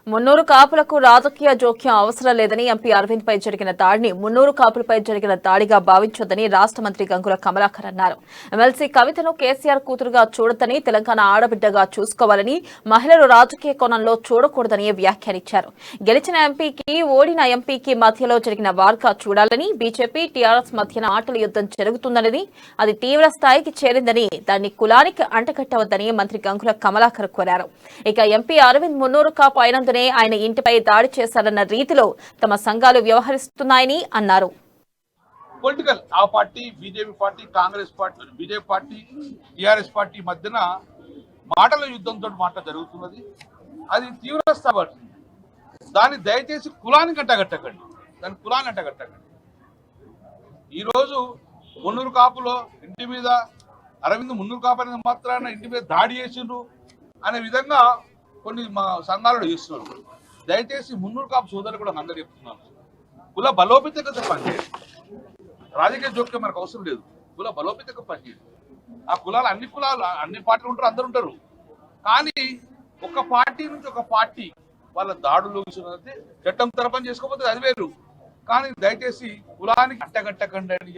మున్నూరు కాపులకు రాజకీయ జోక్యం అవసరం లేదని ఎంపీ అరవింద్ పై జరిగిన దాడిని మున్నూరు కాపులపై జరిగిన దాడిగా భావించొద్దని రాష్ట్ర మంత్రి గంగుల కమలాకర్ అన్నారు. ఎమ్మెల్సీ కవితను కేసీఆర్ కూతురుగా చూడొద్దని, తెలంగాణ ఆడబిడ్డగా చూసుకోవాలని, మహిళలు రాజకీయ కోణంలో చూడకూడదని వ్యాఖ్యానించారు. గెలిచిన ఎంపీకి, ఓడిన ఎంపీకి మధ్యలో జరిగిన వార్గా చూడాలని, బీజేపీ టీఆర్ఎస్ మధ్యన ఆటల యుద్ధం జరుగుతుందనేది అది తీవ్ర స్థాయికి చేరిందని, దాన్ని కులానికి అంటగట్టవద్దని మంత్రి గంగుల కమలాకర్ కోరారు. ఇక ఎంపీ అరవింద్ మున్నూరు కాపు అయినందునే ఆయన ఇంటిపై దాడి చేశారన్న రీతిలో తమ సంఘాలు వ్యవహరిస్తున్నాయని అన్నారు. పొలిటికల్ ఆ party, BJP party, Congress party, BJP party, TRS party మధ్యన మాటల యుద్ధంతో మాట జరుగుతున్నది. అది తీవ్ర స్థాయి. దాన్ని దయచేసి కులానికి అంటగట్టకండి, దాని కులాన్ని అంటగట్టకండి. ఈరోజు మున్నూరు కాపులో ఇంటి మీద అరవింద్ మున్నూరు కాపు అనేది మాత్రాన ఇంటి మీద దాడి చేసిండ్రు అనే విధంగా కొన్ని మా సంఘాలు చేస్తున్నారు. దయచేసి మున్నూరు కాపు సోదరులు కూడా అందరూ చెప్తున్నారు, కుల బలోపేతగా పనిచేయండి. రాజకీయ జోక్యం మనకు అవసరం లేదు, కుల బలోపేతగా పనిచేయండి. ఆ కులాలు అన్ని పార్టీలు ఉంటారు, అందరు ఉంటారు. కానీ ఒక పార్టీ నుంచి ఒక పార్టీ వాళ్ళ దాడులు చట్టం తరపని చేసుకోకపోతే అది వేరు. కానీ దయచేసి కులానికి అంటగట్టకండి అని